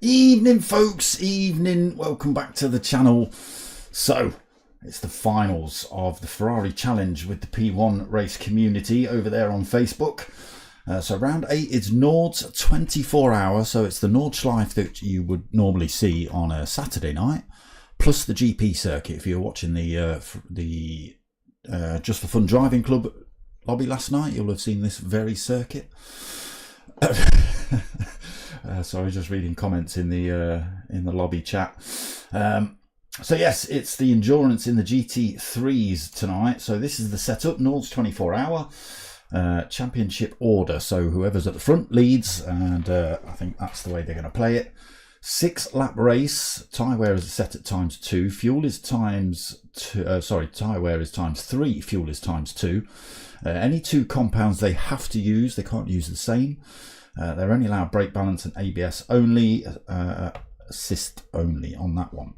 Evening folks, evening, welcome back to the channel. So it's the finals of the Ferrari challenge with the P1 race community over there on Facebook. So round 8 is Nord's 24-hour, so it's the Nordschliefe that you would normally see on a Saturday night, plus the GP circuit. If you're watching the Just for Fun Driving Club lobby last night, you'll have seen this very circuit. Sorry, just reading comments in the lobby chat. So yes, it's the endurance in the GT3s tonight. So this is the setup, Nord's 24-hour championship order. So whoever's at the front leads, and I think that's the way they're going to play it. 6-lap race. Tyre wear is set at ×2. Fuel is tyre wear is ×3. Fuel is ×2. Any two compounds they have to use. They can't use the same. They're only allowed brake balance and ABS only, assist only on that one.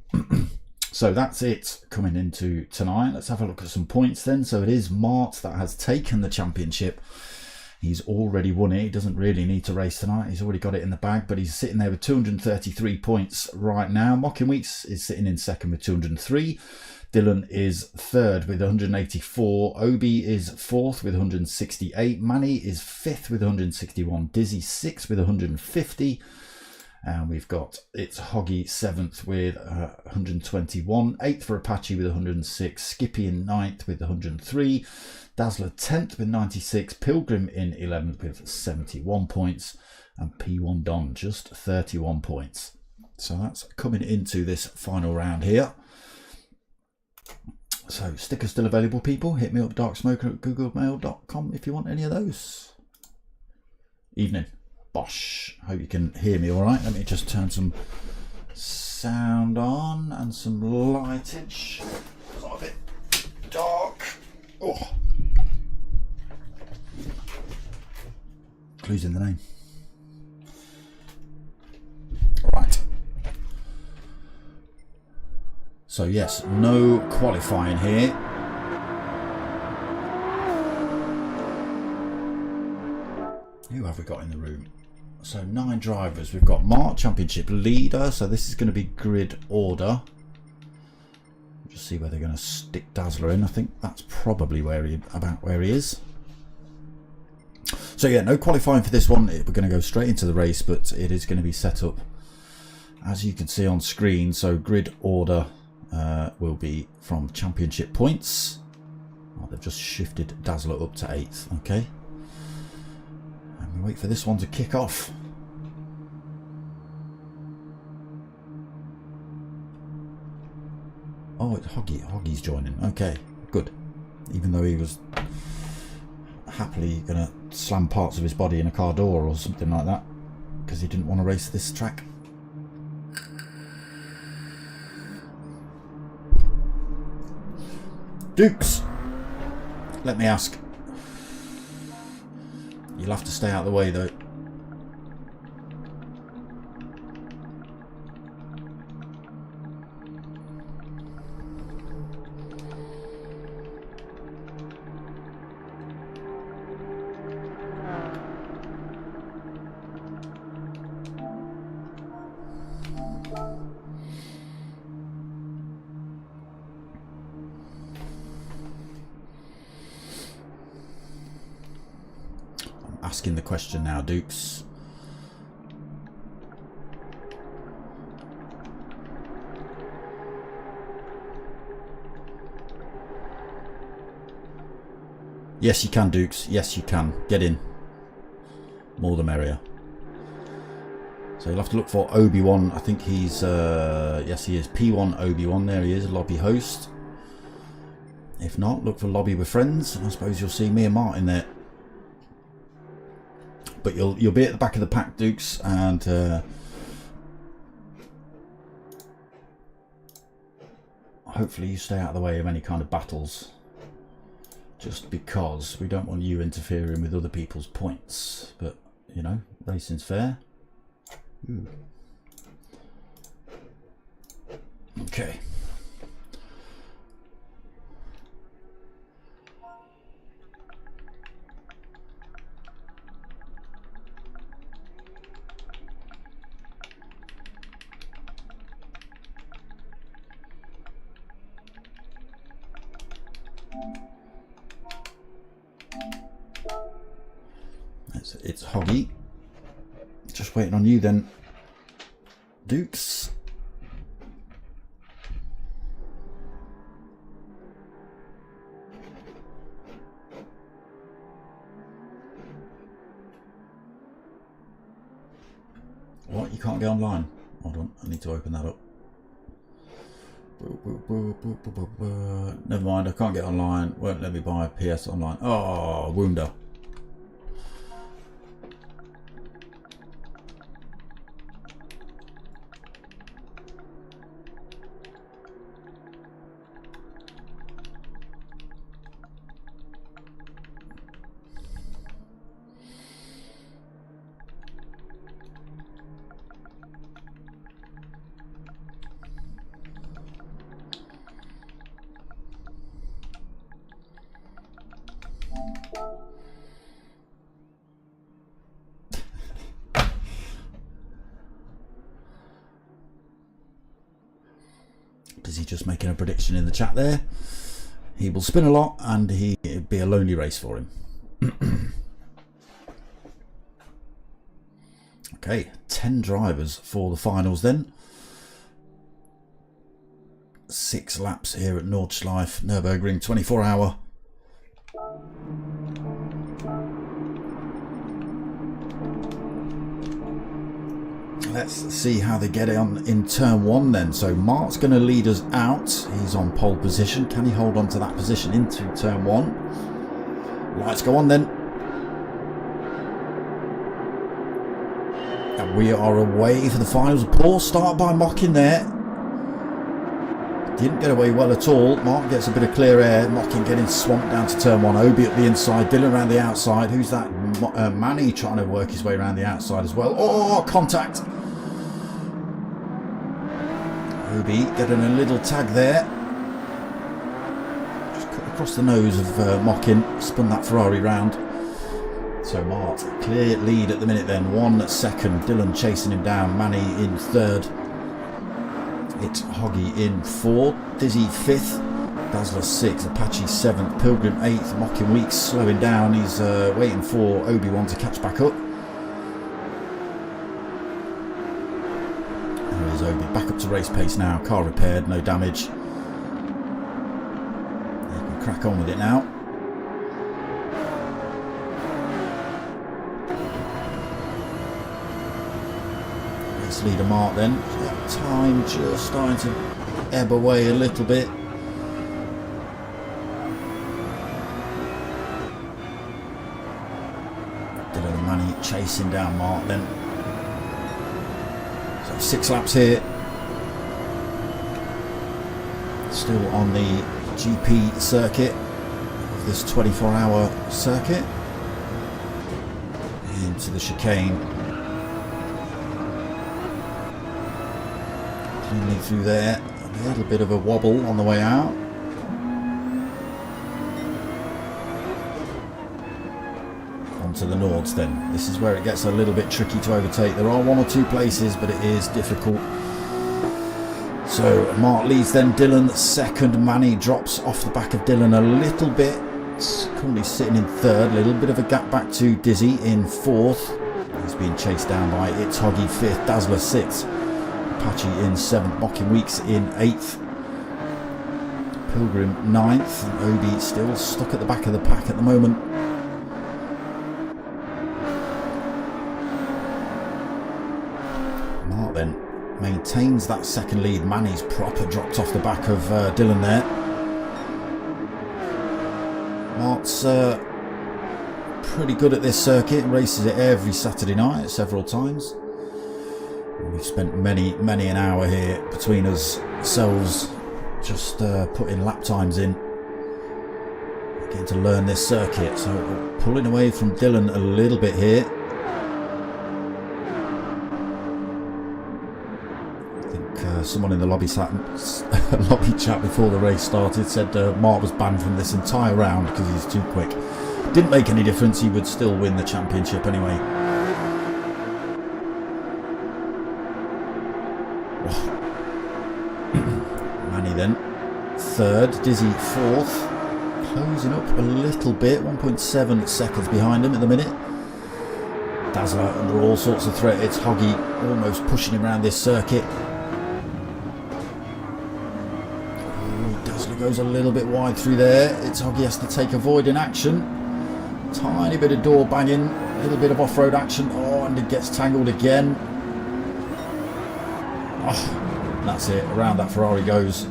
So that's it coming into tonight. Let's have a look at some points then. So it is Mart that has taken the championship. He's already won it. He doesn't really need to race tonight. He's already got it in the bag, but he's sitting there with 233 points right now. Mocking Weeks is sitting in second with 203. Dylan is third with 184. Obi is fourth with 168. Manny is fifth with 161. Dizzy sixth with 150. And we've got it's Hoggy seventh with 121. Eighth for Apache with 106. Skippy in ninth with 103. Dazzler 10th with 96. Pilgrim in 11th with 71 points. And P1 Don just 31 points. So that's coming into this final round here. So stickers still available, people. Hit me up, darksmoker@googlemail.com if you want any of those. Evening. Bosh. Hope you can hear me all right. Let me just turn some sound on and some lightage. It's a bit dark. Oh. Clues in the name. All right. So yes, no qualifying here. Who have we got in the room? So 9 drivers. We've got Mart, championship leader. So this is going to be grid order. Just see where they're going to stick Dazzler in. I think that's probably where he is. So yeah, no qualifying for this one. We're going to go straight into the race, but it is going to be set up as you can see on screen. So grid order will be from championship points. Oh, they've just shifted Dazzler up to 8th. Okay. And we wait for this one to kick off. Oh, it's Hoggy's joining. Okay, good. Even though he was happily going to slam parts of his body in a car door or something like that because he didn't want to race this track. Dukes, let me ask. You'll have to stay out of the way though. Asking the question now, Dukes. Yes, you can, Dukes. Yes, you can. Get in. More the merrier. So you'll have to look for Obi-Wan. I think he's, yes he is, P1 Obi-Wan. There he is, lobby host. If not, look for lobby with friends. I suppose you'll see me and Martin there. But you'll be at the back of the pack, Dukes, and hopefully you stay out of the way of any kind of battles. Just because we don't want you interfering with other people's points. But, you know, racing's fair. Ooh. Okay. It's Hoggy. Just waiting on you then, Dukes. What? You can't get online? Hold on, I need to open that up. Never mind, I can't get online. Won't let me buy a PS online. Oh, Wounda. Is he just making a prediction in the chat there? He will spin a lot and it'd be a lonely race for him. Okay, 10 drivers for the finals then. 6 laps here at Nordschliefe, Nurburgring, 24-hour. Let's see how they get on in turn 1 then. So Mark's going to lead us out. He's on pole position. Can he hold on to that position into turn 1? Lights go on then. And we are away for the finals. Poor start by Mock in there. Didn't get away well at all. Mark gets a bit of clear air. Mocking getting swamped down to turn 1. Obi at the inside. Dylan around the outside. Who's that? Manny trying to work his way around the outside as well. Oh, contact. Obi getting a little tag there. Just cut across the nose of Mockin. Spun that Ferrari round. So Mart, clear lead at the minute then. 1 second. Dylan chasing him down. Manny in 3rd. It's Hoggy in 4th. Dizzy 5th. Dazzler 6th. Apache 7th. Pilgrim 8th. Mocking Weeks slowing down. He's waiting for Obi-Wan to catch back up. There's Obi back up to race pace now. Car repaired, no damage. They can crack on with it now. Race leader Mark then. Time just starting to ebb away a little bit. Dylan and Manny chasing down Mark then. 6 laps here, still on the GP circuit of this 24-hour circuit. Into the chicane, cleanly through there. A little bit of a wobble on the way out. To the Nords then. This is where it gets a little bit tricky to overtake. There are 1 or 2 places, but it is difficult. So Mark leads then. Dylan 2nd. Manny drops off the back of Dylan a little bit. It's currently sitting in 3rd. A little bit of a gap back to Dizzy in 4th. He's being chased down by It's Hoggy 5th. Dazzler 6th. Apache in 7th. Mocking Weeks in 8th. Pilgrim 9th. And Obi still stuck at the back of the pack at the moment. maintains that second lead. Manny's proper dropped off the back of Dylan there. Mart's pretty good at this circuit, races it every Saturday night several times. We've spent many an hour here between ourselves just putting lap times in, getting to learn this circuit. So pulling away from Dylan a little bit here. Someone in the lobby chat before the race started said Mark was banned from this entire round because he's too quick. Didn't make any difference, he would still win the championship anyway. Manny then third, Dizzy fourth, closing up a little bit, 1.7 seconds behind him at the minute. Dazzler under all sorts of threat. It's Hoggy almost pushing him around this circuit. Goes a little bit wide through there. It's Hoggy has to take avoiding action. Tiny bit of door banging, a little bit of off-road action. Oh, and it gets tangled again. Oh, that's it. Around that Ferrari goes.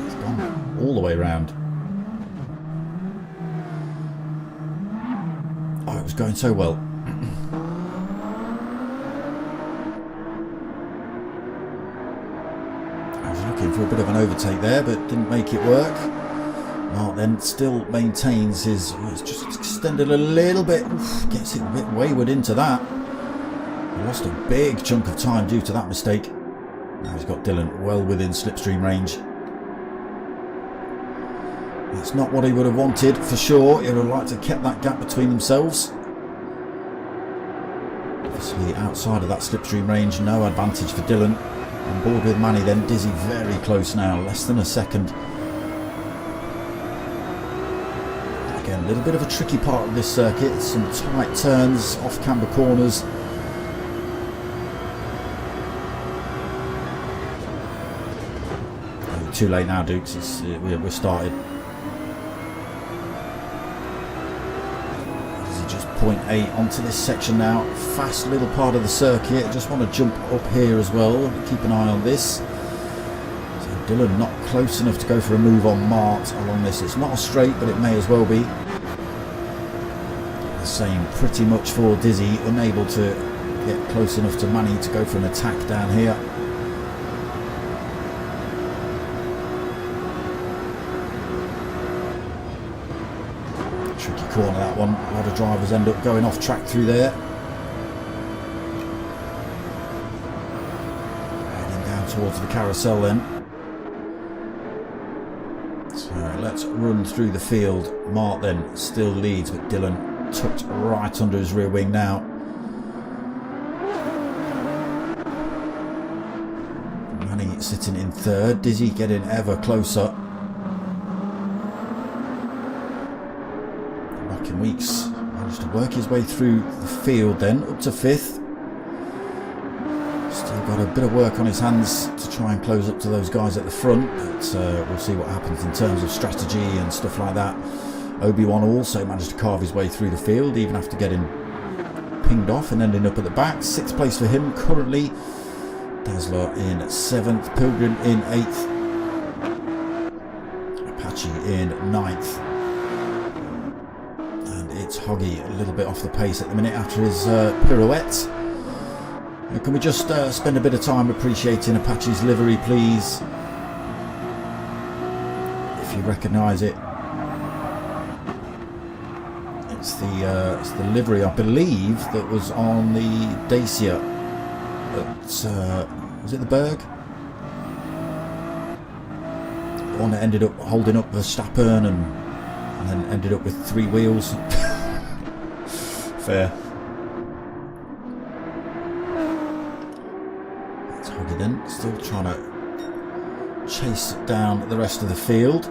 It's gone all the way around. Oh, it was going so well. For a bit of an overtake there, but didn't make it work. Mark then still maintains his, it's just extended a little bit. Oof, gets it a bit wayward into that. He lost a big chunk of time due to that mistake. Now he's got Dylan well within slipstream range. It's not what he would have wanted for sure. He would have liked to have kept that gap between themselves. Obviously outside of that slipstream range, no advantage for Dylan. On board with Manny then, Dizzy very close now, less than a second. Again, a little bit of a tricky part of this circuit, some tight turns, off-camber corners. Oh, too late now, Dukes, we're started. 0.8 onto this section now. Fast little part of the circuit. Just want to jump up here as well. Keep an eye on this. So Dylan not close enough to go for a move on Mart along this. It's not a straight, but it may as well be. The same pretty much for Dizzy. Unable to get close enough to Manny to go for an attack down here. Tricky corner that one. A lot of drivers end up going off track through there. Heading down towards the carousel then. So let's run through the field. Mart then still leads, but Dylan tucked right under his rear wing now. Manny sitting in third. Dizzy getting ever closer. Weeks managed to work his way through the field then up to fifth. Still got a bit of work on his hands to try and close up to those guys at the front, but we'll see what happens in terms of strategy and stuff like that. Obi-Wan also managed to carve his way through the field even after getting pinged off and ending up at the back. Sixth place for him currently. Dazzler in 7th, Pilgrim in 8th, Apache in 9th. It's Hoggy a little bit off the pace at the minute after his pirouette. Can we just spend a bit of time appreciating Apache's livery, please? If you recognise it. It's the livery, I believe, that was on the Dacia at, was it the Berg? The one that ended up holding up Verstappen and then ended up with 3 wheels. Fair. It's Hoggy then, still trying to chase down the rest of the field.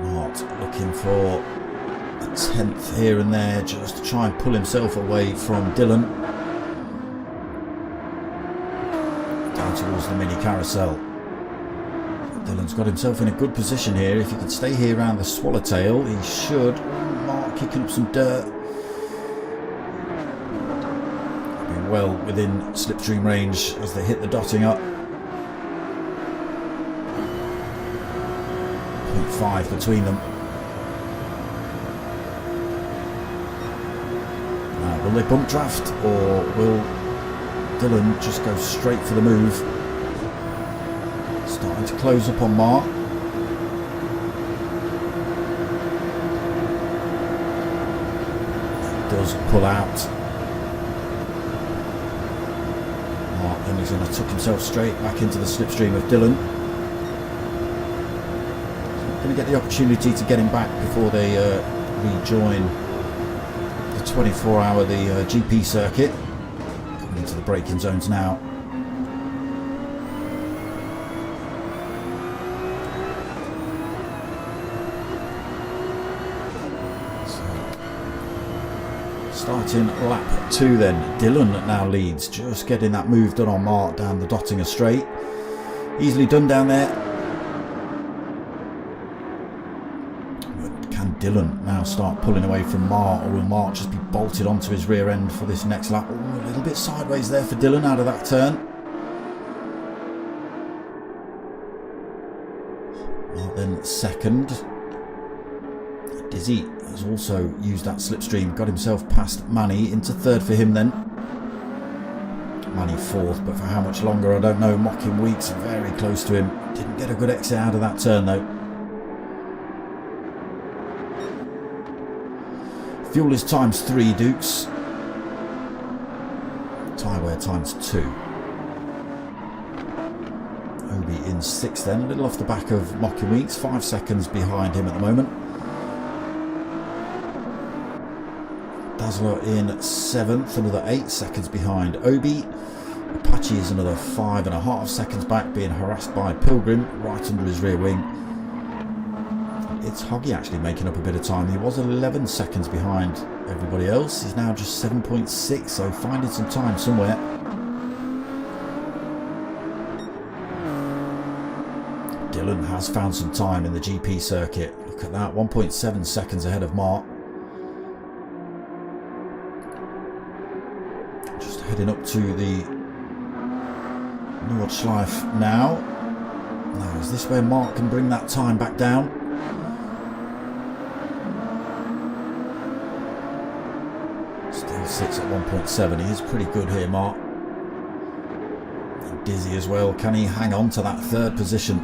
Not looking for a 10th here and there, just to try and pull himself away from Dylan. Down towards the mini carousel. Dylan's got himself in a good position here. If he can stay here around the swallowtail, he should. Mark kicking up some dirt. well within slipstream range as they hit the dotting up. 0.5 between them. Now, will they bump draft, or will Dylan just go straight for the move? Starting to close up on Mark. Does pull out. Mark then is going to tuck himself straight back into the slipstream of Dylan. Going to get the opportunity to get him back before they rejoin the 24-hour GP circuit. Coming into the braking zones now. Starting lap 2 then. Dylan now leads, just getting that move done on Mark down the Dottinger straight. Easily done down there. But can Dylan now start pulling away from Mark, or will Mark just be bolted onto his rear end for this next lap? Ooh, a little bit sideways there for Dylan out of that turn. Mark then second. Dizzy has also used that slipstream, got himself past Manny, into third for him then. Manny fourth, but for how much longer I don't know. Mocking Weeks very close to him. Didn't get a good exit out of that turn though. Fuel is ×3, Dukes. Tyre wear ×2. Obi in 6th then, a little off the back of Mocking Weeks, 5 seconds behind him at the moment. Dazzler in 7th, another 8 seconds behind Obi. Apache is another 5.5 seconds back, being harassed by Pilgrim right under his rear wing. It's Hoggy actually making up a bit of time. He was 11 seconds behind everybody else. He's now just 7.6, so finding some time somewhere. Dylan has found some time in the GP circuit. Look at that, 1.7 seconds ahead of Mark. Heading up to the Nordschliefe now. Now, is this where Mark can bring that time back down? Still sits at 1.7. He is pretty good here, Mark. And Dizzy as well. Can he hang on to that third position?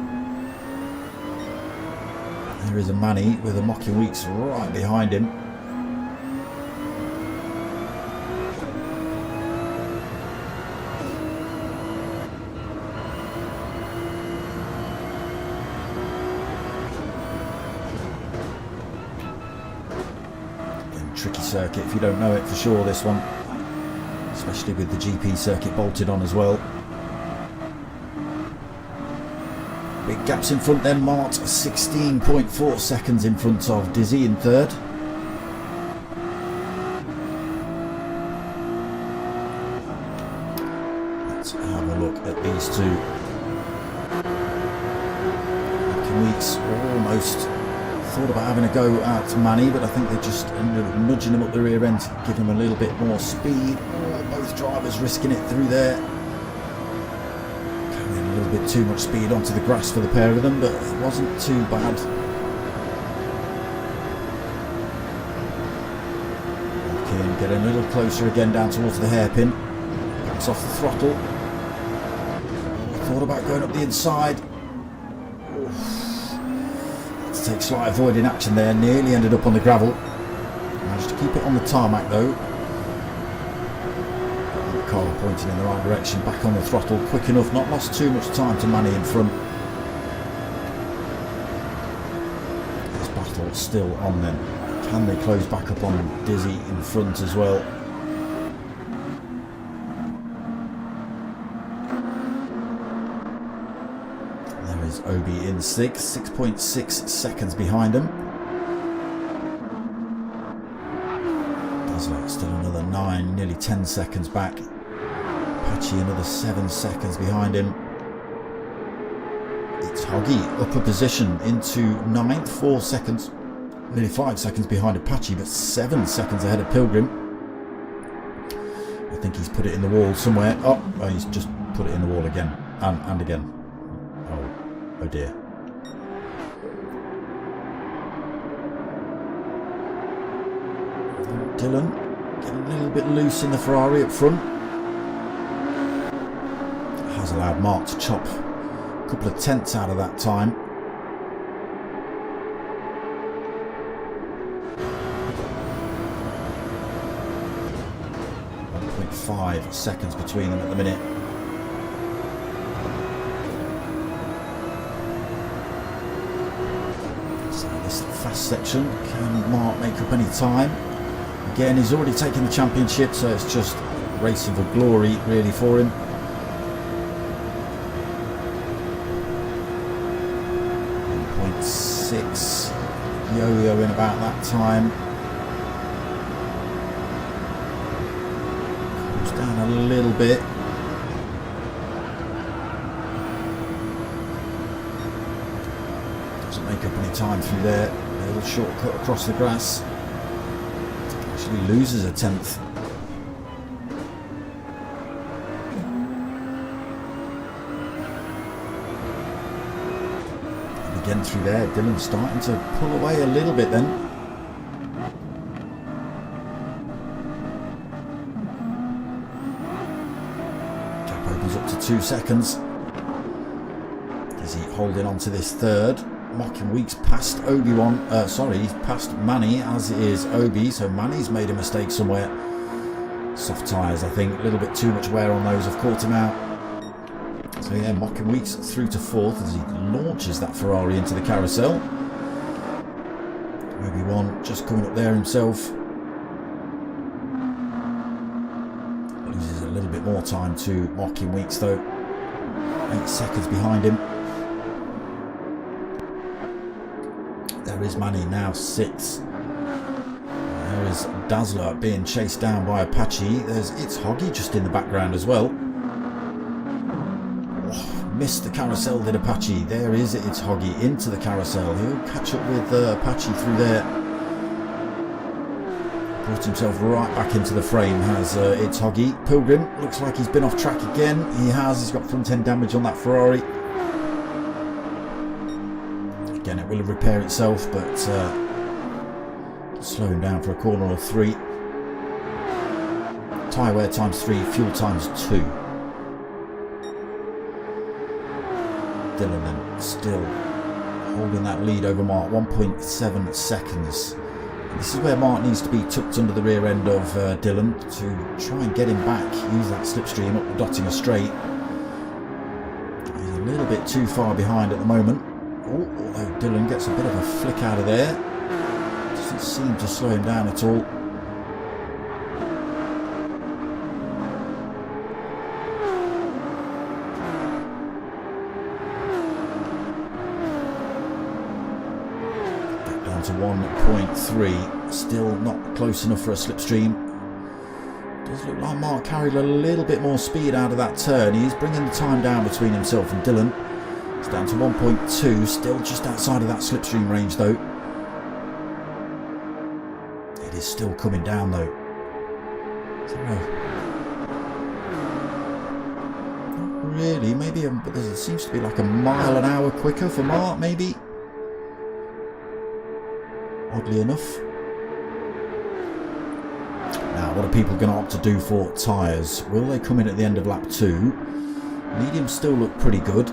There is a Manny with a Mocking Weeks right behind him. Tricky circuit if you don't know it for sure, this one, especially with the GP circuit bolted on as well. Big gaps in front then. Mart 16.4 seconds in front of Dizzy in third. Let's have a look at these two. Weeks almost thought about having a go at Manny, but I think they just ended up nudging him up the rear end to give him a little bit more speed. Oh, both drivers risking it through there. Carrying a little bit too much speed onto the grass for the pair of them, but it wasn't too bad. Okay, getting a little closer again down towards the hairpin. Backs off the throttle. Thought about going up the inside. Take slight avoiding action there, nearly ended up on the gravel. Managed to keep it on the tarmac though. The car pointing in the right direction, back on the throttle, quick enough, not lost too much time to Manny in front. This battle still on then. Can they close back up on Dizzy in front as well? Obi in 6.6 seconds behind him. Dazzler still another 9, nearly 10 seconds back. Apache another 7 seconds behind him. It's Hoggy, upper position into 9th, 4 seconds. Nearly 5 seconds behind Apache, but 7 seconds ahead of Pilgrim. With think he's put it in the wall somewhere. Oh, he's just put it in the wall again. And again. Oh dear. Dylan getting a little bit loose in the Ferrari up front. Has allowed Mark to chop a couple of tenths out of that time. 1.5 seconds between them at the minute. So this fast section, can Mark make up any time? Again, he's already taken the championship, so it's just racing for glory really for him. 1.6 yo-yo in about that time. Comes down a little bit. Doesn't make up any time through there. A little shortcut across the grass. Actually loses a tenth. And again through there, Dylan's starting to pull away a little bit then. Gap opens up to 2 seconds. Is he holding on to this third? Mocking Weeks past he's past Manny, as is Obi, so Manny's made a mistake somewhere. Soft tyres, I think, a little bit too much wear on those have caught him out. So yeah, Mocking Weeks through to 4th as he launches that Ferrari into the carousel. Obi-Wan just coming up there himself. Loses a little bit more time to Mocking Weeks though. 8 seconds behind him. There is Manny now 6th. There is Dazzler being chased down by Apache. It's Hoggy just in the background as well. Oh, missed the carousel, did Apache. There is it's Hoggy into the carousel. He'll catch up with Apache through there. Brought himself right back into the frame has it's Hoggy. Pilgrim looks like he's been off track again. He has. He's got front end damage on that Ferrari. Again, it will repair itself, but slow him down for a corner or 3. Tyre wear times 3, fuel times 2. Dylan then still holding that lead over Mark, 1.7 seconds. And this is where Mark needs to be tucked under the rear end of Dylan to try and get him back, use that slipstream up dotting a straight. He's a little bit too far behind at the moment. Although Dylan gets a bit of a flick out of there. Doesn't seem to slow him down at all. Back down to 1.3. Still not close enough for a slipstream. Does look like Mark carried a little bit more speed out of that turn. He's bringing the time down between himself and Dylan. It's down to 1.2, still just outside of that slipstream range though. It is still coming down though. Not really, maybe, but there seems to be like a mile an hour quicker for Mark, maybe. Oddly enough. Now, what are people going to opt to do for tyres? Will they come in at the end of lap 2? Mediums still look pretty good.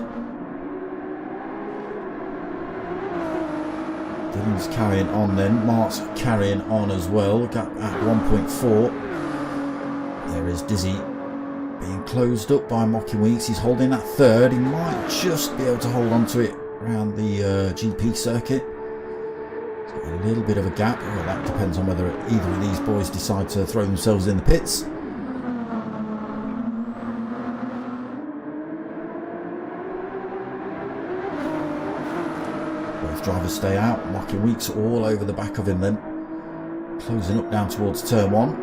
Dylan's carrying on then, Mark's carrying on as well, gap at 1.4. There is Dizzy being closed up by Mocking Weeks. He's holding that third. He might just be able to hold on to it around the GP circuit. So a little bit of a gap. Well, that depends on whether either of these boys decide to throw themselves in the pits. Drivers stay out, Mocking Weeks all over the back of him then. Closing up down towards turn 1.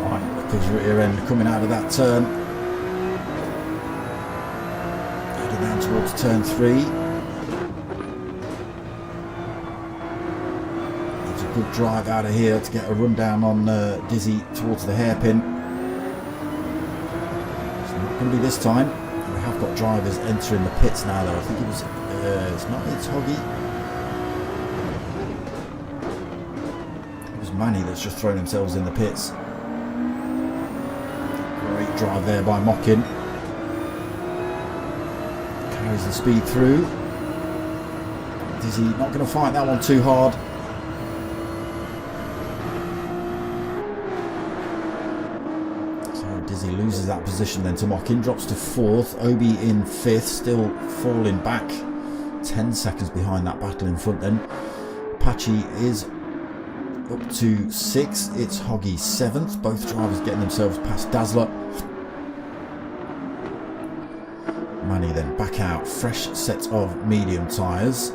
Right, because rear end coming out of that turn. Heading down towards turn 3. Needs a good drive out of here to get a rundown on Dizzy towards the hairpin. It's not going to be this time. We have got drivers entering the pits now though. I think it was, it's Hoggy. It was Manny that's just thrown themselves in the pits. Great drive there by Mockin. Carries the speed through. Dizzy not going to fight that one too hard. Dizzy loses that position then to Mockin, drops to 4th, Obi in 5th, still falling back, 10 seconds behind that battle in front then. Apache is up to 6th, it's Hoggy 7th, both drivers getting themselves past Dazzler. Manny then back out, fresh set of medium tyres,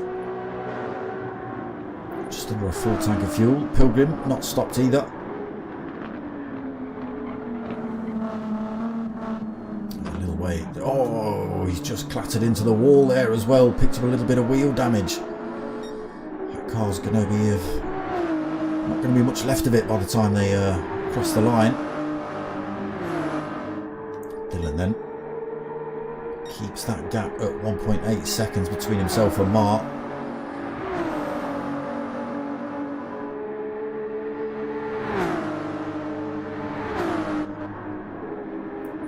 just under a full tank of fuel. Pilgrim not stopped either. Oh, he's just clattered into the wall there as well. Picked up a little bit of wheel damage. That car's going to be not going to be much left of it by the time they cross the line. Dylan then keeps that gap at 1.8 seconds between himself and Mark.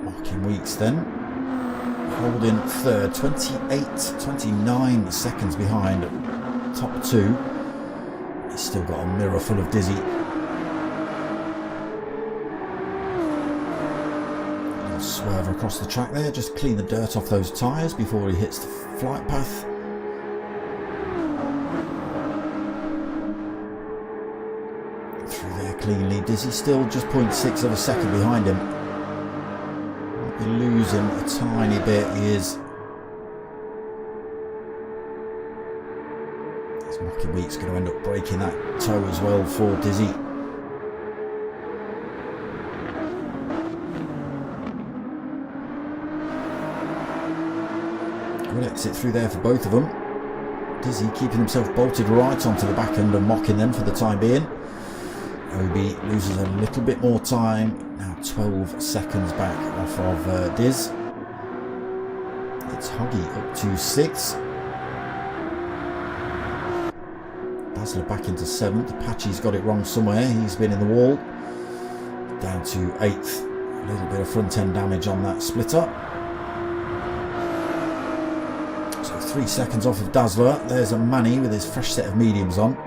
Marking Weeks then holding 3rd, 29 seconds behind top 2. He's still got a mirror full of Dizzy. He'll swerve across the track there, just clean the dirt off those tyres before he hits the flight path. Through there cleanly. Dizzy still just 0.6 of a second behind him. Losing a tiny bit, he is. This Mockin Week's going to end up breaking that toe as well for Dizzy. Good exit through there for both of them. Dizzy keeping himself bolted right onto the back end of Mockin then for the time being. Obi loses a little bit more time, now 12 seconds back off of Diz. It's Hoggy up to 6th. Dazzler back into 7th. Apache's got it wrong somewhere, he's been in the wall. Down to 8th. A little bit of front end damage on that splitter. So 3 seconds off of Dazzler. There's a Manny with his fresh set of mediums on.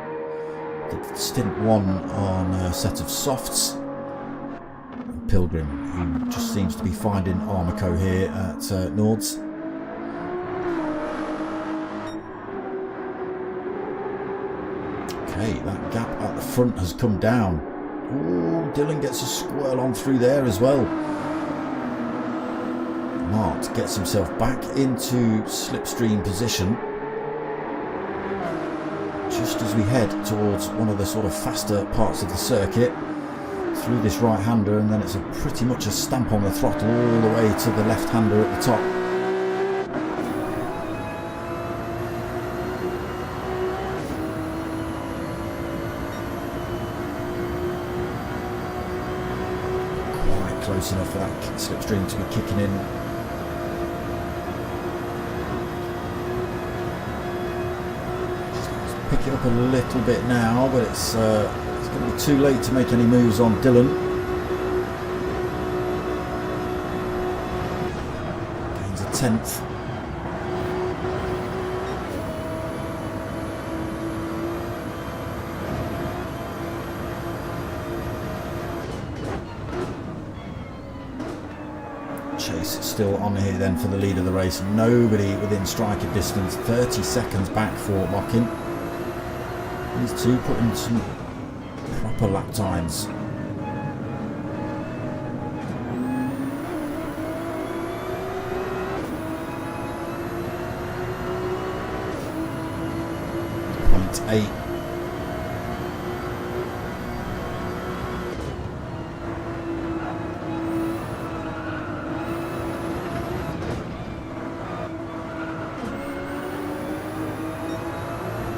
Stint 1 on a set of softs. And Pilgrim, who just seems to be finding Armico here at Nords. Okay, that gap at the front has come down. Ooh, Dylan gets a squirrel on through there as well. Mart gets himself back into slipstream position. Just as we head towards one of the sort of faster parts of the circuit, through this right-hander, and then it's pretty much a stamp on the throttle all the way to the left-hander at the top. Quite close enough for that slipstream to be kicking in. Pick it up a little bit now, but it's going to be too late to make any moves on Dylan. Gains a 10th. Chase still on here then for the lead of the race. Nobody within striking distance. 30 seconds back for Mockin. These two putting some proper lap times. .8.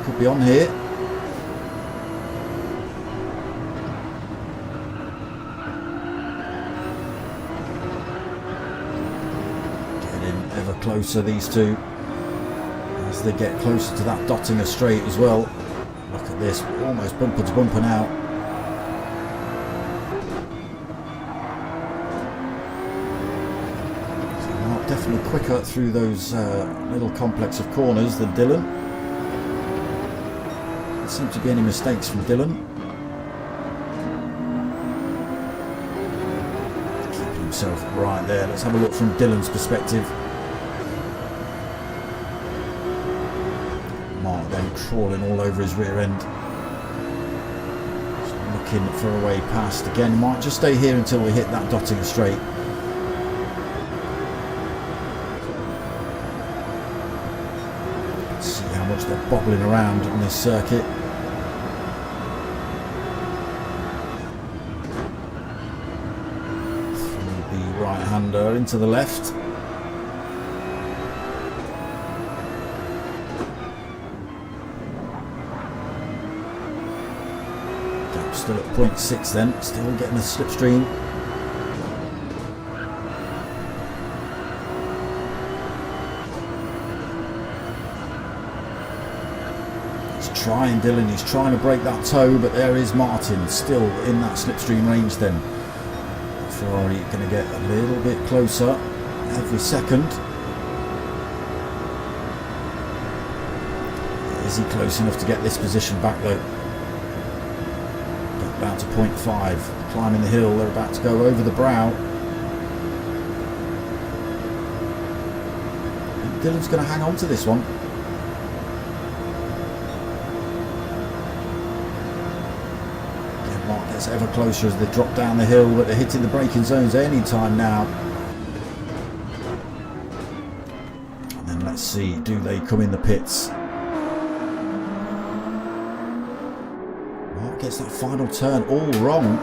could be on here. Getting ever closer, these two, as they get closer to that Dottinger straight as well. Look at this, almost bumper to bumper now. Definitely quicker through those little complex of corners than Dylan. There seem to be any mistakes from Dylan. Keeping himself right there. Let's have a look from Dylan's perspective. Mark then crawling all over his rear end. Just looking for a way past. Again, might just stay here until we hit that Dottinger straight. They're bobbling around on this circuit. Through the right-hander into the left. Gap still at 0.6 then, still getting a slipstream. Trying Dylan, he's trying to break that toe, but there is Martin still in that slipstream range then. Ferrari going to get a little bit closer every second. Is he close enough to get this position back though? Get down to 0.5, climbing the hill, they're about to go over the brow. And Dylan's going to hang on to this one. Gets ever closer as they drop down the hill, but they're hitting the braking zones any time now. And then let's see, do they come in the pits? Mark gets that final turn all wrong.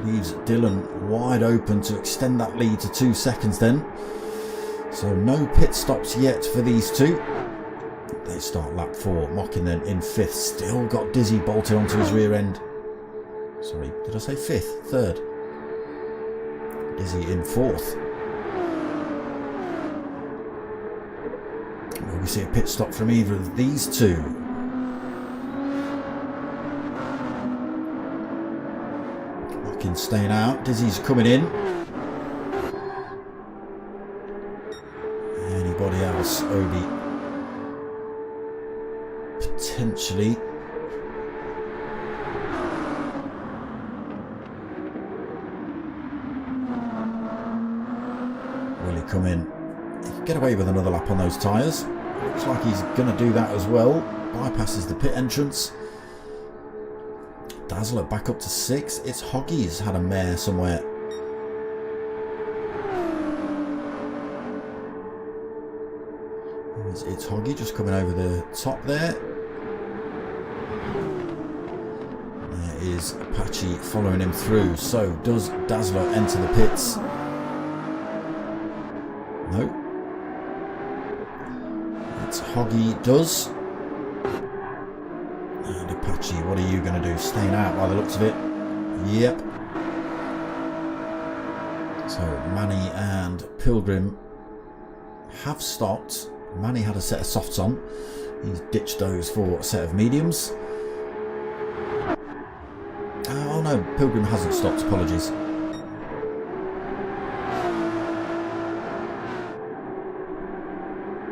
Leaves Dylan wide open to extend that lead to 2 seconds then. So no pit stops yet for these two. They start lap 4, Mocking then in 5th, still got Dizzy bolted onto his rear end. Sorry, did I say 5th? 3rd. Dizzy in 4th. Will we see a pit stop from either of these two? Mocking staying out, Dizzy's coming in. Anybody else? Obi potentially. Will he come in? He can get away with another lap on those tyres. Looks like he's going to do that as well. Bypasses the pit entrance. Dazzler back up to 6. It's Hoggy's had a mare somewhere. It's Hoggy just coming over the top there. There is Apache following him through. So does Dazzler enter the pits? No. It's Hoggy does. And Apache, what are you going to do? Staying out by the looks of it. Yep. So Manny and Pilgrim have stopped. Manny had a set of softs on. He's ditched those for a set of mediums. Oh no, Pilgrim hasn't stopped, apologies.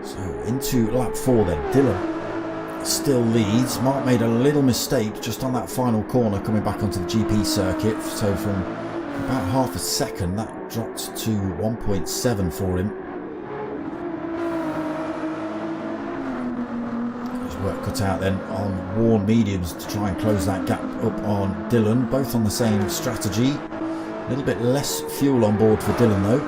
So into lap 4 then. Dylan still leads. Mark made a little mistake just on that final corner coming back onto the GP circuit. So from about half a second that dropped to 1.7 for him. Work cut out then on worn mediums to try and close that gap up on Dylan, both on the same strategy. A little bit less fuel on board for Dylan though.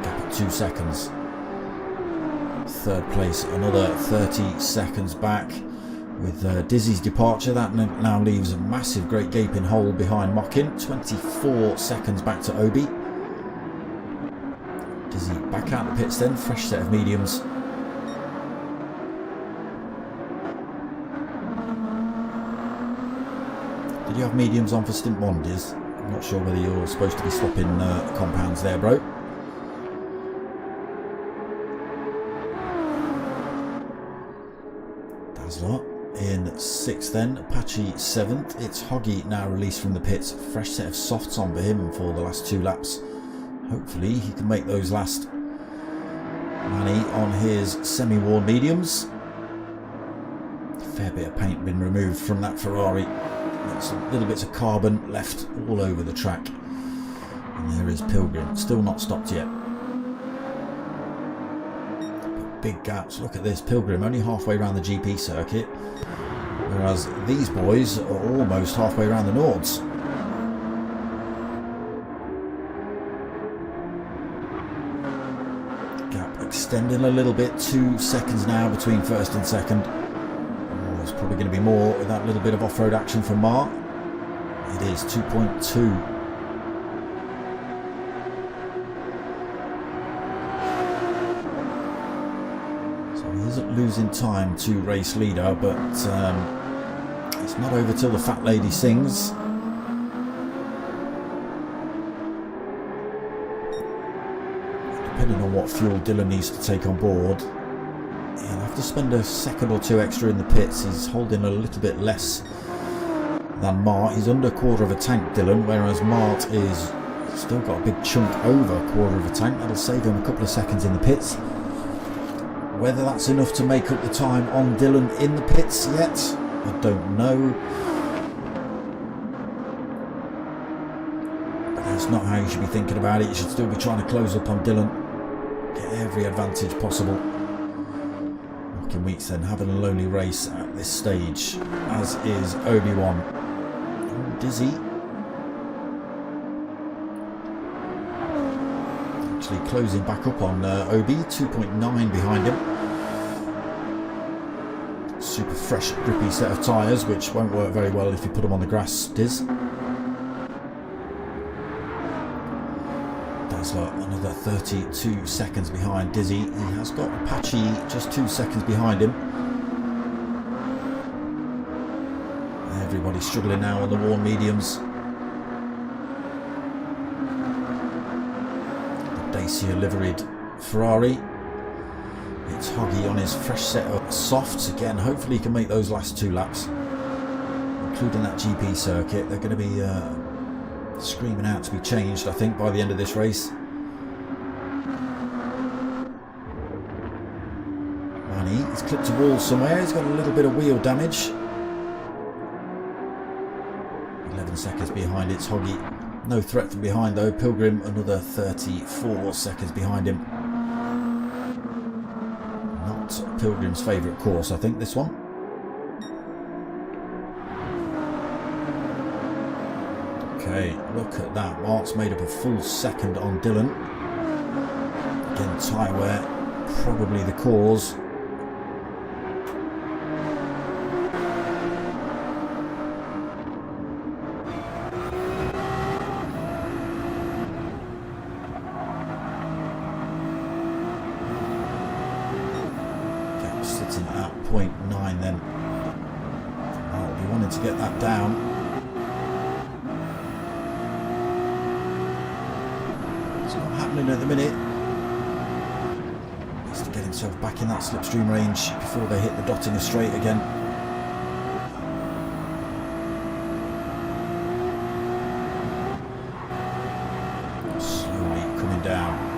Gap at 2 seconds. 3rd place, another 30 seconds back. With Dizzy's departure, that now leaves a massive great gaping hole behind Mockin. 24 seconds back to Obi. Dizzy back out the pits then, fresh set of mediums. Did you have mediums on for stint 1, Diz? I'm not sure whether you're supposed to be swapping compounds there, bro. Dazzler in 6th then, Apache 7th. It's Hoggy now released from the pits. Fresh set of softs on for him for the last 2 laps. Hopefully he can make those last. Manny on his semi-worn mediums. A fair bit of paint been removed from that Ferrari. Some little bits of carbon left all over the track. And there is Pilgrim, still not stopped yet. But big gaps, look at this, Pilgrim only halfway around the GP circuit, whereas these boys are almost halfway around the Nords. Gap extending a little bit, 2 seconds now between first and second. There's probably going to be more with that little bit of off-road action from Mar. It is 2.2. So he isn't losing time to race leader, but it's not over till the fat lady sings. Depending on what fuel Dylan needs to take on board, he'll have to spend a second or 2 extra in the pits. He's holding a little bit less than Mart. He's under a quarter of a tank, Dylan, whereas Mart is still got a big chunk over a quarter of a tank. That'll save him a couple of seconds in the pits. Whether that's enough to make up the time on Dylan in the pits yet, I don't know. But that's not how you should be thinking about it. You should still be trying to close up on Dylan. Get every advantage possible. Weeks then, having a lonely race at this stage, as is Obi-Wan. Oh, Dizzy actually closing back up on Obi, 2.9 behind him. Super fresh grippy set of tyres, which won't work very well if you put them on the grass, Diz. Dazzler another 32 seconds behind Dizzy. He has got Apache just 2 seconds behind him. Everybody's struggling now on the worn mediums. The Dacia liveried Ferrari. It's Hoggy on his fresh set of softs again. Hopefully he can make those last 2 laps, including that GP circuit. They're going to be screaming out to be changed, I think, by the end of this race. Manny, he's clipped a wall somewhere. He's got a little bit of wheel damage. 11 seconds behind, it's Hoggy. No threat from behind though. Pilgrim another 34 seconds behind him. Not Pilgrim's favourite course, I think, this one. Okay, look at that. Mark's made up a full second on Dylan. Again, tyre wear, probably the cause. Okay, sitting at 0.9 then. I'll be wanting to get that down. At the minute, needs to get himself back in that slipstream range before they hit the Dottinger straight again. Slowly coming down.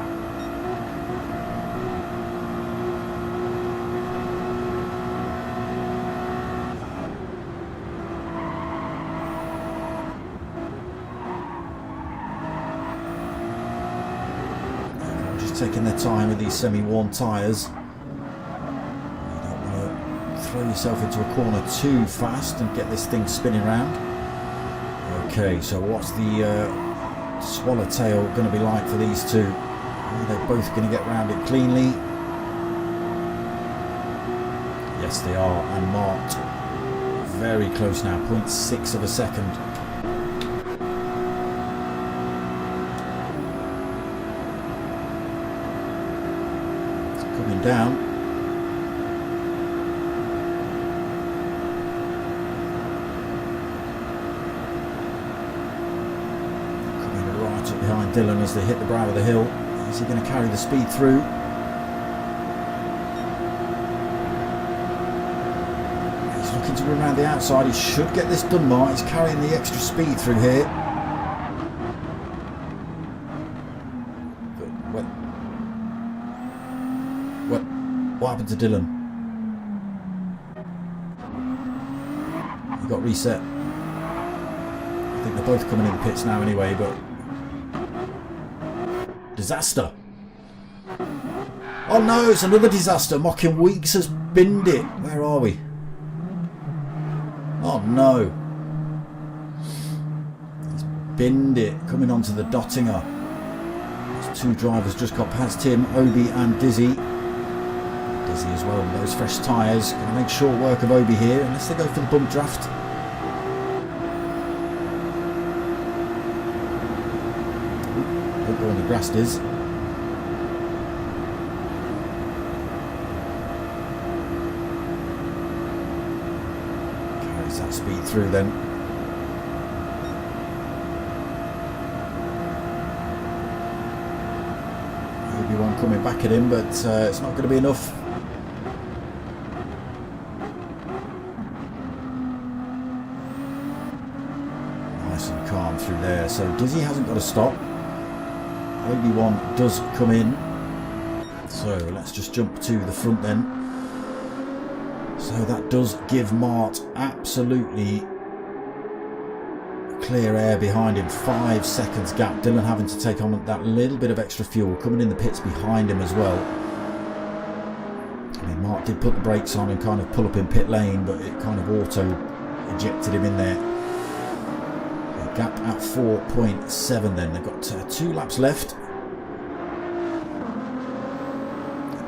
Taking their time with these semi-worn tyres. You don't want to throw yourself into a corner too fast and get this thing spinning round. Okay, so what's the swallowtail going to be like for these two? Are they both going to get round it cleanly? Yes, they are. And Mart very close now, 0.6 of a second. It's coming down. Coming right up behind Dylan as they hit the brow of the hill. Is he going to carry the speed through? To run around the outside. He should get this done, Mark. He's carrying the extra speed through here. But what happened to Dylan? He got reset. I think they're both coming in the pits now anyway, but disaster. Oh no, it's another disaster. Mocking Weeks has binned it. Where are we? Oh no. He's binned it. Coming onto the Dottinger. Those two drivers just got past him, Obi and Dizzy. Dizzy as well with those fresh tyres. Going to make short work of Obi here, unless they go for the bump draft. Don't go on the grass, Diz. That speed through then. Obi-Wan coming back at him, but it's not going to be enough. Nice and calm through there. So Dizzy hasn't got to stop. Obi-Wan does come in. So let's just jump to the front then. So that does give Mart absolutely clear air behind him. 5 seconds gap. Dylan having to take on that little bit of extra fuel. Coming in the pits behind him as well. I mean, Mart did put the brakes on and kind of pull up in pit lane, but it kind of auto ejected him in there. Gap at 4.7 then. They've got 2 laps left.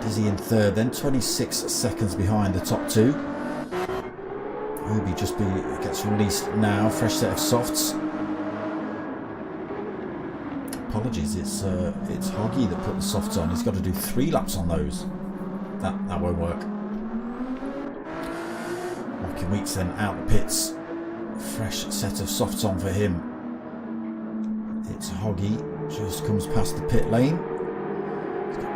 Dizzy in third then, 26 seconds behind the top 2. Obi just gets released now, fresh set of softs. Apologies, it's Hoggy that put the softs on. He's got to do 3 laps on those. That won't work. Mocking Weeks then out the pits. Fresh set of softs on for him. It's Hoggy, just comes past the pit lane.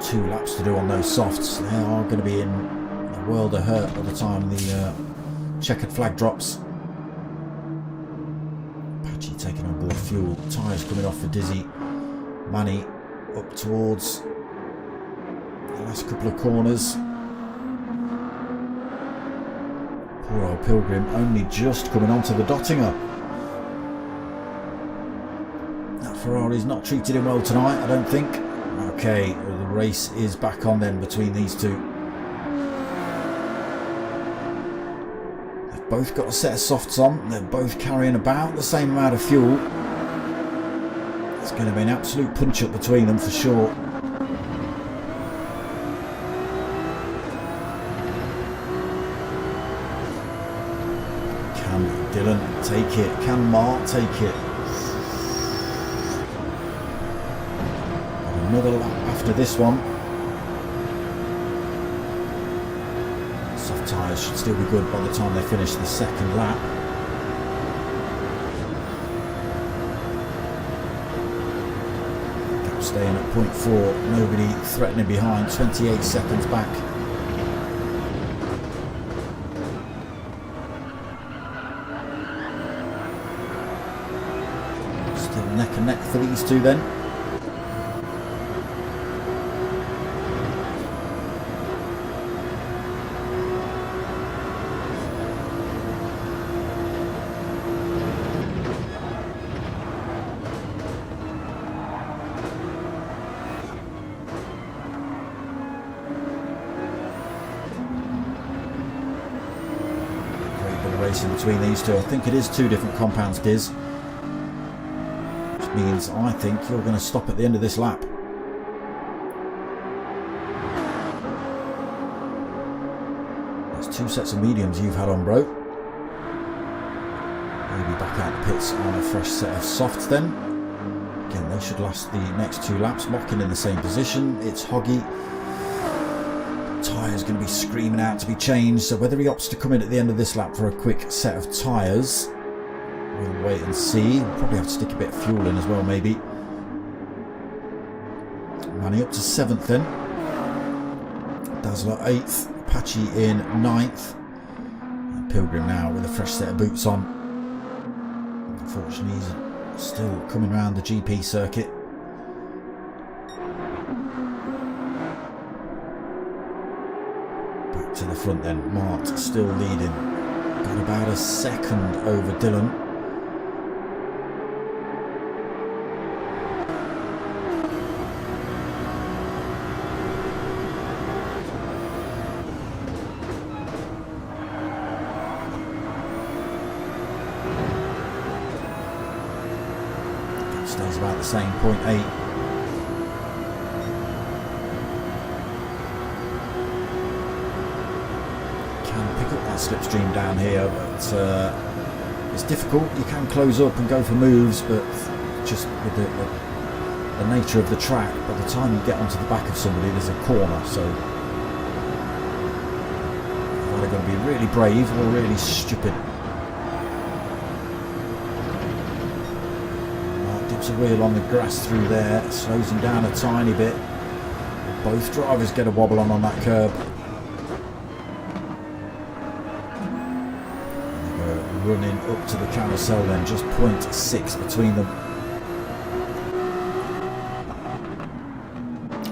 2 laps to do on those softs. They are going to be in a world of hurt by the time the checkered flag drops. Apache taking on board fuel. Tyres coming off for Dizzy. Manny up towards the last couple of corners. Poor old Pilgrim only just coming onto the Dottinger. That Ferrari's not treated him well tonight, I don't think. Okay, well, the race is back on then between these two. They've both got a set of softs on. They're both carrying about the same amount of fuel. It's going to be an absolute punch-up between them for sure. Can Dylan take it? Can Mart take it? Another lap after this one. Soft tyres should still be good by the time they finish the second lap. Gap staying at 0.4. Nobody threatening behind. 28 seconds back. Still neck and neck for these two then. Racing between these two. I think it is 2 different compounds, Diz, which means I think you're going to stop at the end of this lap. There's 2 sets of mediums you've had on, bro. pits on a fresh set of softs then. Again, they should last the next 2 laps. Mocking in the same position. It's Hoggy. Tyres going to be screaming out to be changed, so whether he opts to come in at the end of this lap for a quick set of tyres, we'll wait and see. We'll probably have to stick a bit of fuel in as well, maybe. Manny up to 7th then. Dazzler 8th. Apache in 9th. And Pilgrim now with a fresh set of boots on. Unfortunately, he's still coming around the GP circuit. Back to the front then. Mart still leading. Got about a second over Dylan. Stays about the same, 0.8. Can pick up that slipstream down here, but it's difficult. You can close up and go for moves, but just with the nature of the track, by the time you get onto the back of somebody, there's a corner, so you've either got to be really brave or really stupid. A wheel on the grass through there, slows him down a tiny bit. Both drivers get a wobble on that curb. And they go running up to the carousel then, just 0.6 between them.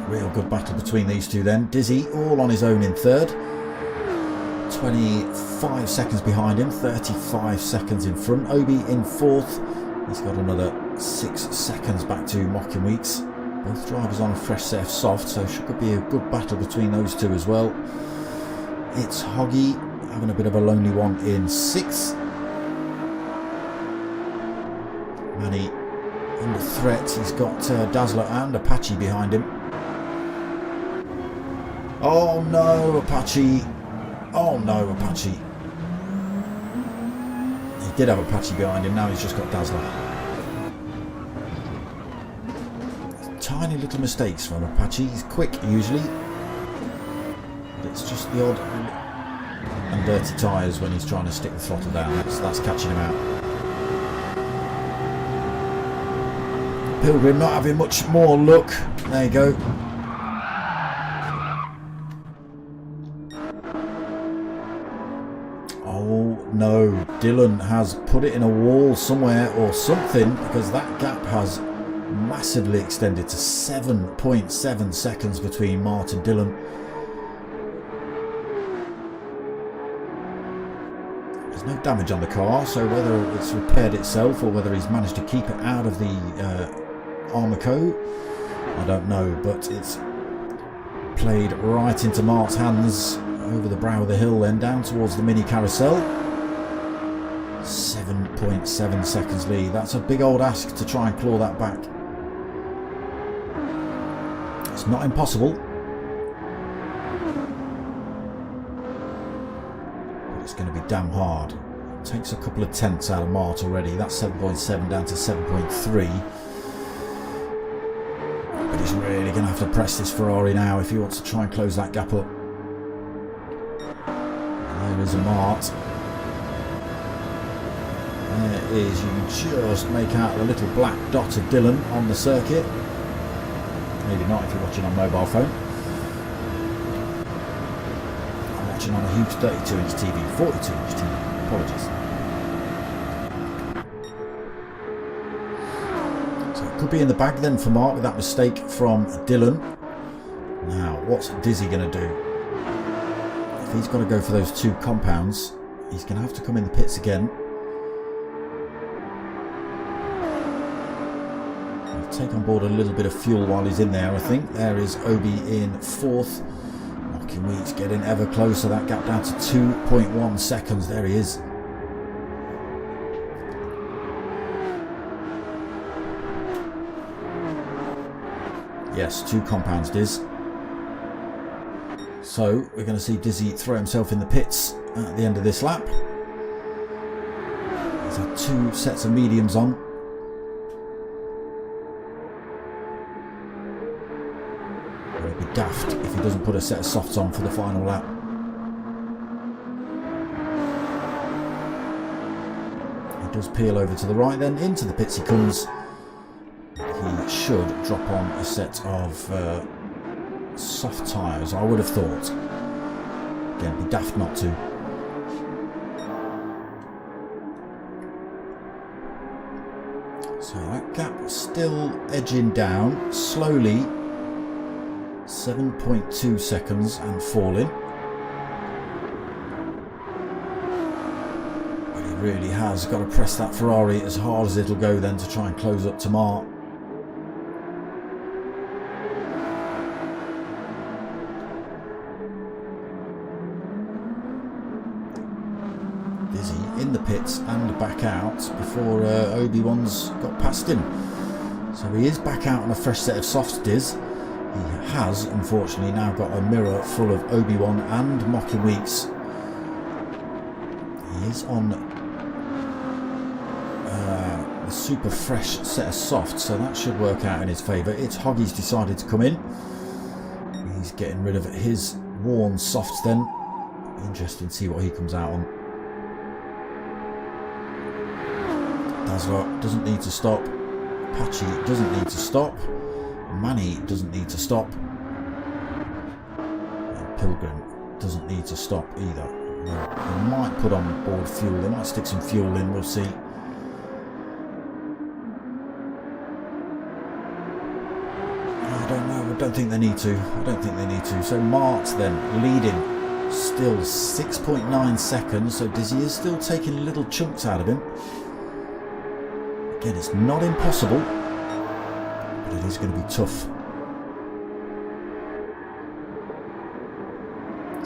Real good battle between these two then. Dizzy all on his own in 3rd. 25 seconds behind him, 35 seconds in front. Obi in 4th. He's got another 6 seconds back to Mocking Weeks. Both drivers on a fresh set of soft, so should be a good battle between those two as well. It's Hoggy having a bit of a lonely one in 6th. Manny under threat. He's got Dazzler and Apache behind him. Oh no, Apache. Oh no, Apache. He did have Apache behind him, now he's just got Dazzler. Tiny little mistakes from Apache. He's quick usually, but it's just the odd and dirty tyres when he's trying to stick the throttle down. That's catching him out. Pilgrim not having much more luck. There you go. Oh no, Dylan has put it in a wall somewhere or something, because that gap has massively extended to 7.7 seconds between Mart and Dylan. There's no damage on the car, so whether it's repaired itself or whether he's managed to keep it out of the Armaco, I don't know, but it's played right into Mart's hands over the brow of the hill, then down towards the mini carousel. 7.7 seconds lead. That's a big old ask to try and claw that back. It's not impossible, but it's going to be damn hard. It takes a couple of tenths out of Mart already. That's 7.7 down to 7.3. But he's really going to have to press this Ferrari now if he wants to try and close that gap up. And there is a Mart. There is, you can just make out the little black dot of Dylan on the circuit. Maybe not if you're watching on mobile phone. I'm watching on a huge 32-inch TV, 42-inch TV. Apologies. So it could be in the bag then for Mark with that mistake from Dylan. Now, what's Dizzy going to do? If he's got to go for those 2 compounds, he's going to have to come in the pits again. Take on board a little bit of fuel while he's in there, I think. There is Obi in 4th. Mocking Weeks getting ever closer. That gap down to 2.1 seconds. There he is. Yes, 2 compounds, Diz. So we're going to see Dizzy throw himself in the pits at the end of this lap. He's had 2 sets of mediums on. It'd be daft if he doesn't put a set of softs on for the final lap. He does peel over to the right, then into the pits he comes. He should drop on a set of soft tyres, I would have thought. Again, it'd be daft not to. So that gap still edging down, slowly, 7.2 seconds and falling. But he really has got to press that Ferrari as hard as it'll go then to try and close up to Mark. In the pits and back out before Obi-Wan's got past him. So he is back out on a fresh set of softs, Diz. He has, unfortunately, now got a mirror full of Obi-Wan and Mocking Weeks. He is on a super fresh set of softs, so that should work out in his favour. It's Hoggy's decided to come in. He's getting rid of his worn softs then. Interesting to see what he comes out on. Dazzler doesn't need to stop. Apache doesn't need to stop. Manny doesn't need to stop. And Pilgrim doesn't need to stop either. They might put on board fuel. They might stick some fuel in. We'll see. I don't know. I don't think they need to. I don't think they need to. So Mart's then leading. Still 6.9 seconds. So Dizzy is still taking little chunks out of him. Again, it's not impossible, but it is going to be tough.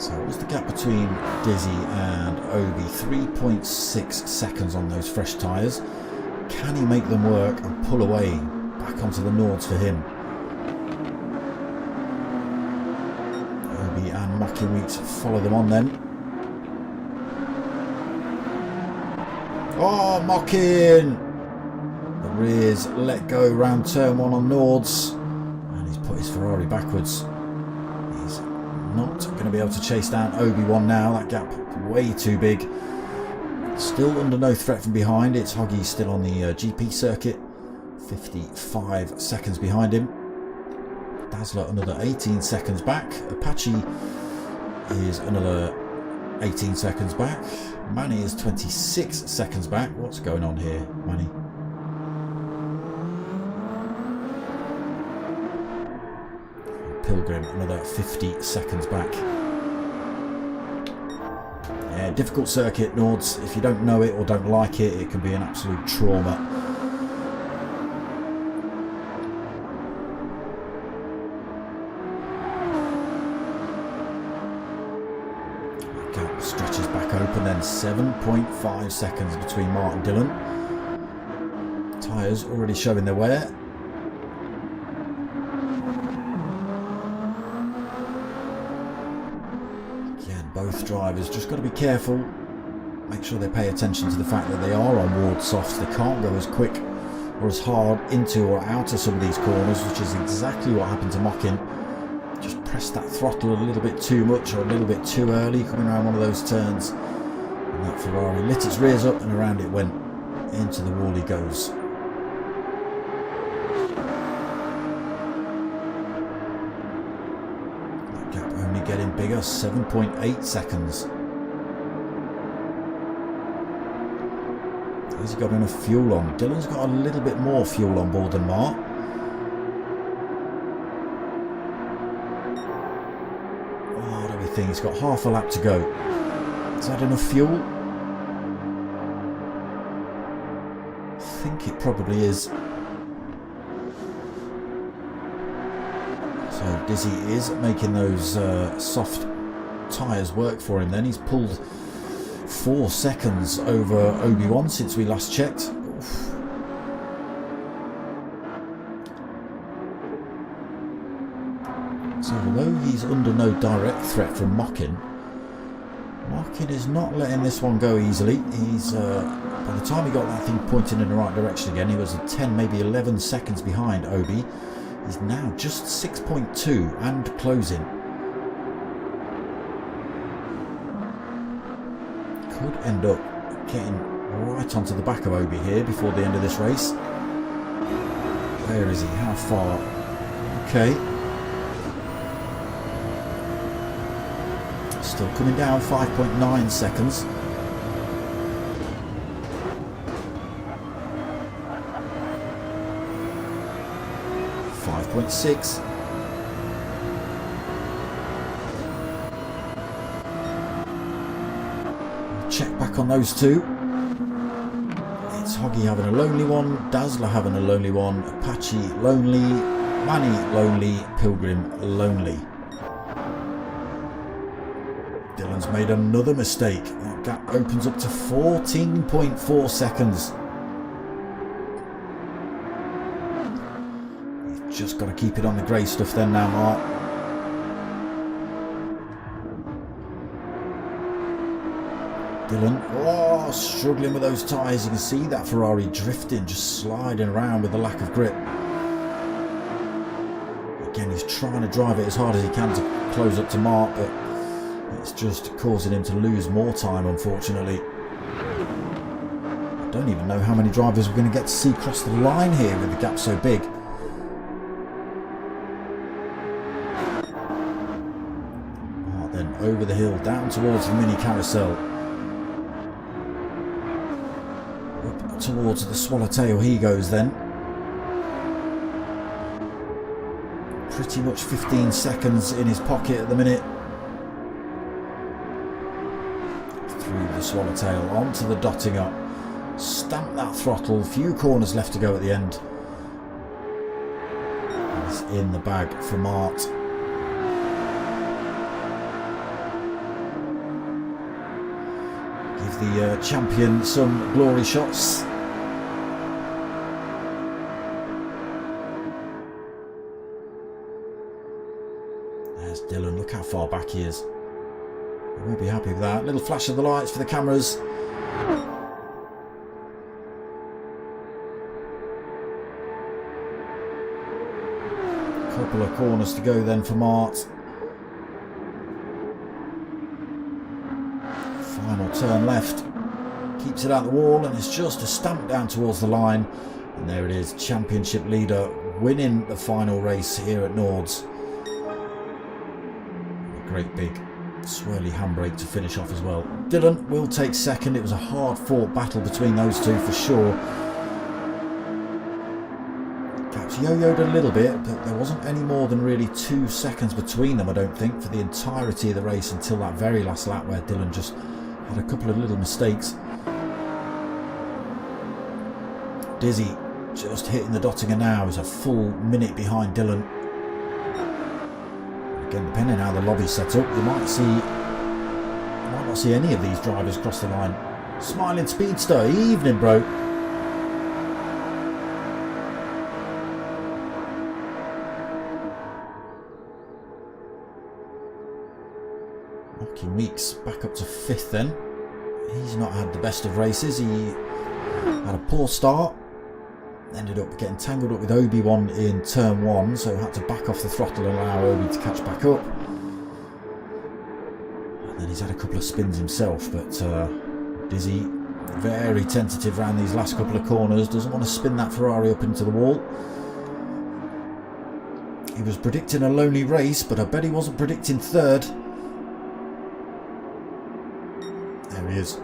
So what was the gap between Dizzy and Obi? 3.6 seconds on those fresh tyres. Can he make them work and pull away back onto the Nords for him? Obi and Mocking Weeks follow them on then. Oh, Mocking! Rears let go round turn 1 on Nords, and he's put his Ferrari backwards. He's not going to be able to chase down Obi-Wan now. That gap way too big. Still under no threat from behind. It's Hoggy still on the GP circuit, 55 seconds behind him. Dazzler another 18 seconds back. Apache is another 18 seconds back. Manny is 26 seconds back. What's going on here, Manny? Pilgrim another 50 seconds back. Yeah, difficult circuit, Nords. If you don't know it or don't like it, it can be an absolute trauma. That gap stretches back open then. 7.5 seconds between Mark and Dylan. Tyres already showing their wear. Both drivers just got to be careful, make sure they pay attention to the fact that they are on ward softs. They can't go as quick or as hard into or out of some of these corners, which is exactly what happened to Mocking. Just pressed that throttle a little bit too much or a little bit too early coming around one of those turns, and that Ferrari lit its rears up and around it went. Into the wall he goes. Getting bigger, 7.8 seconds. Has he got enough fuel on? Dylan's got a little bit more fuel on board than Mark. What do we think? He's got half a lap to go. Is that enough fuel? I think it probably is. So Dizzy is making those soft tyres work for him then. He's pulled 4 seconds over Obi-Wan since we last checked. Oof. So although he's under no direct threat from Mocking is not letting this one go easily. He's By the time he got that thing pointing in the right direction again, he was 10, maybe 11 seconds behind Obi. He's now just 6.2 and closing. Could end up getting right onto the back of Obi here before the end of this race. Where is he? How far? Okay. Still coming down, 5.9 seconds. .6. Check back on those two. It's Hoggy having a lonely one, Dazzler having a lonely one, Apache lonely, Manny lonely, Pilgrim lonely. Dylan's made another mistake. That gap opens up to 14.4 seconds. Just got to keep it on the grey stuff then now, Mark. Dylan, oh, struggling with those tyres. You can see that Ferrari drifting, just sliding around with the lack of grip. Again, he's trying to drive it as hard as he can to close up to Mark, but it's just causing him to lose more time, unfortunately. I don't even know how many drivers we're going to get to see cross the line here with the gap so big. Over the hill, down towards the mini carousel. Up towards the swallowtail he goes then. Pretty much 15 seconds in his pocket at the minute. Through the swallowtail, onto the dotting up. Stamp that throttle, few corners left to go at the end. He's in the bag for Mart. Give the champion some glory shots. There's Dylan, look how far back he is. I won't be happy with that. Little flash of the lights for the cameras. Couple of corners to go then for Mart. Final turn left, keeps it out the wall, and it's just a stamp down towards the line, and there it is, championship leader winning the final race here at Nords. A great big swirly handbrake to finish off as well. Dylan will take second. It was a hard fought battle between those two for sure. Gaps yo-yoed a little bit, but there wasn't any more than really 2 seconds between them, I don't think, for the entirety of the race until that very last lap where Dylan just had a couple of little mistakes. Dizzy just hitting the Dottinger now is a full minute behind Dylan. Again, depending on how the lobby's set up, you might not see any of these drivers cross the line. Smiling Speedster, evening bro. Weeks back up to 5th then. He's not had the best of races. He had a poor start, ended up getting tangled up with Obi-Wan in turn 1, so had to back off the throttle and allow Obi to catch back up. And then he's had a couple of spins himself, but Dizzy very tentative around these last couple of corners, doesn't want to spin that Ferrari up into the wall. He was predicting a lonely race, but I bet he wasn't predicting 3rd. There he is.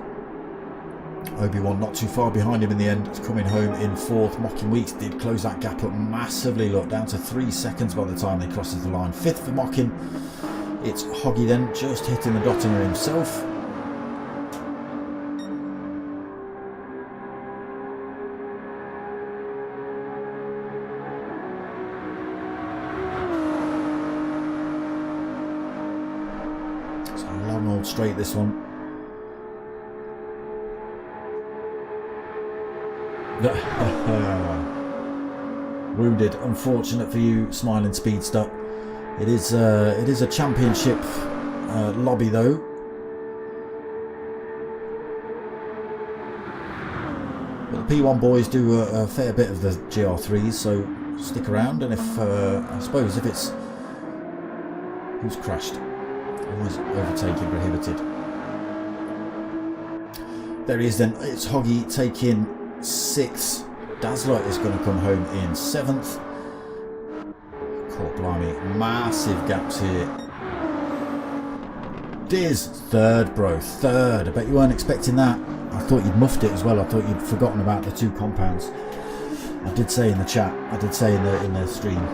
Obi-Wan not too far behind him in the end, coming home in 4th. Mocking Weeks did close that gap up massively, look, down to 3 seconds by the time they crosses the line. 5th for Mocking. It's Hoggy then, just hitting the Dottinger himself. It's a long old straight, this one. Wounded, unfortunate for you, Smiling Speedster. It is a championship lobby though. P1 boys do a fair bit of the GR3s, so stick around. And if I suppose if it's who's crashed, always overtaking prohibited. There he is then. It's Hoggy taking 6th. Dazzler is going to come home in 7th. Court blimey, massive gaps here. Diz, 3rd, bro, 3rd. I bet you weren't expecting that. I thought you'd muffed it as well. I thought you'd forgotten about the 2 compounds. I did say in the chat. I did say in the stream.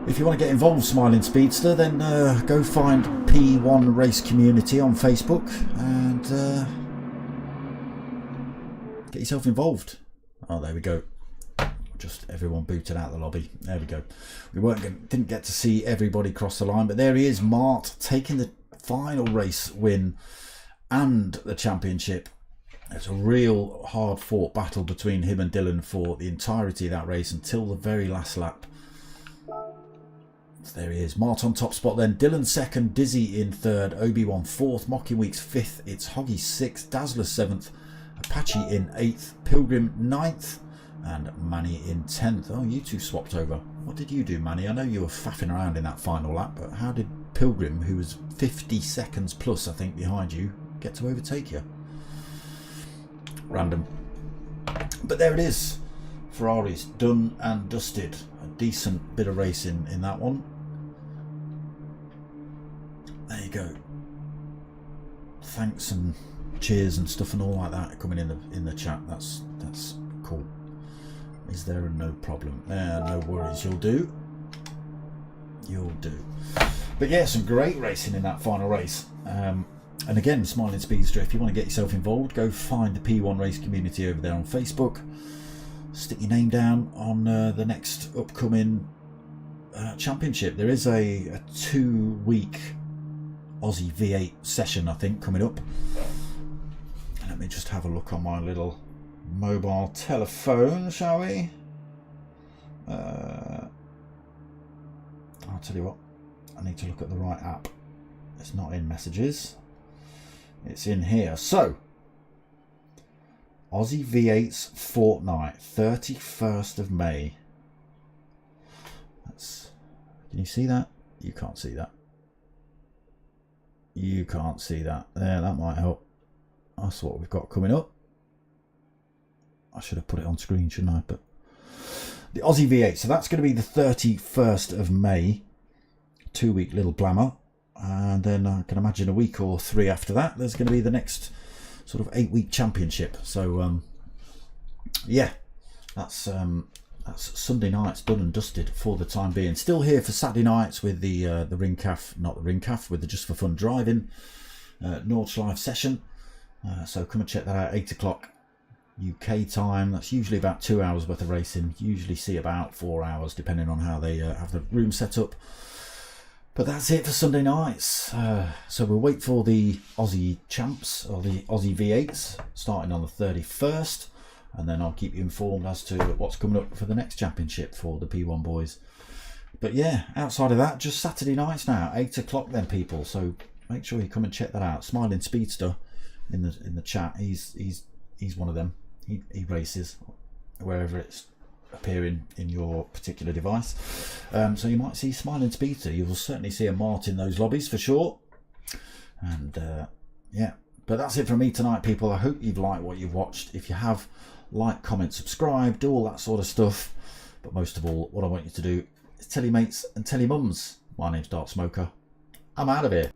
If you want to get involved, Smiling Speedster, then go find P1 Race Community on Facebook and get yourself involved. Oh, there we go. Just everyone booted out of the lobby. There we go. Didn't get to see everybody cross the line, but there he is, Mart, taking the final race win and the championship. It's a real hard fought battle between him and Dylan for the entirety of that race until the very last lap. There he is, Mart on top spot then, Dylan 2nd, Dizzy in 3rd, Obi-Wan 4th, Mocking Weeks 5th, it's Hoggy 6th, Dazzler 7th, Apache in 8th, Pilgrim 9th, and Manny in 10th. Oh, you two swapped over. What did you do, Manny? I know you were faffing around in that final lap, but how did Pilgrim, who was 50 seconds plus, I think, behind you, get to overtake you? Random. But there it is. Ferrari's done and dusted. A decent bit of racing in that one. There you go. Thanks and cheers and stuff and all like that coming in the chat. That's cool. Is there a no problem? No worries. You'll do. You'll do. But yeah, some great racing in that final race. And again, Smiling Speedster, if you want to get yourself involved, go find the P1 Race Community over there on Facebook. Stick your name down on the next upcoming championship. There is a 2-week Aussie V8 session, I think, coming up. Let me just have a look on my little mobile telephone, shall we? I'll tell you what, I need to look at the right app. It's not in messages, it's in here. So Aussie V8's fortnight, 31st of May. Can you see that? You can't see that. You can't see that. There, that might help. That's what we've got coming up. I should have put it on screen, shouldn't I? But the Aussie V8. So that's going to be the 31st of May. 2-week little blammer. And then I can imagine a week or 3 after that, there's going to be the next sort of 8-week championship. So yeah, that's Sunday nights done and dusted for the time being. Still here for Saturday nights with the Ringcaf, not the Ringcaf, with the Just for Fun driving Nordschliefe session. So come and check that out, 8 o'clock UK time. That's usually about 2 hours worth of racing. Usually see about 4 hours depending on how they have the room set up. But that's it for Sunday nights. So we'll wait for the Aussie champs, or the Aussie V8s, starting on the 31st. And then I'll keep you informed as to what's coming up for the next championship for the P1 boys. But yeah, outside of that, just Saturday nights now, 8 o'clock then, people. So make sure you come and check that out. Smiling Speedster in the chat. He's one of them. He races wherever it's appearing in your particular device. So you might see Smiling Speedster. You will certainly see a Mart in those lobbies for sure. And yeah, but that's it from me tonight, people. I hope you've liked what you've watched. If you have, like, comment, subscribe, do all that sort of stuff. But most of all, what I want you to do is tell your mates and tell your mums. My name's Dark Smoker. I'm out of here.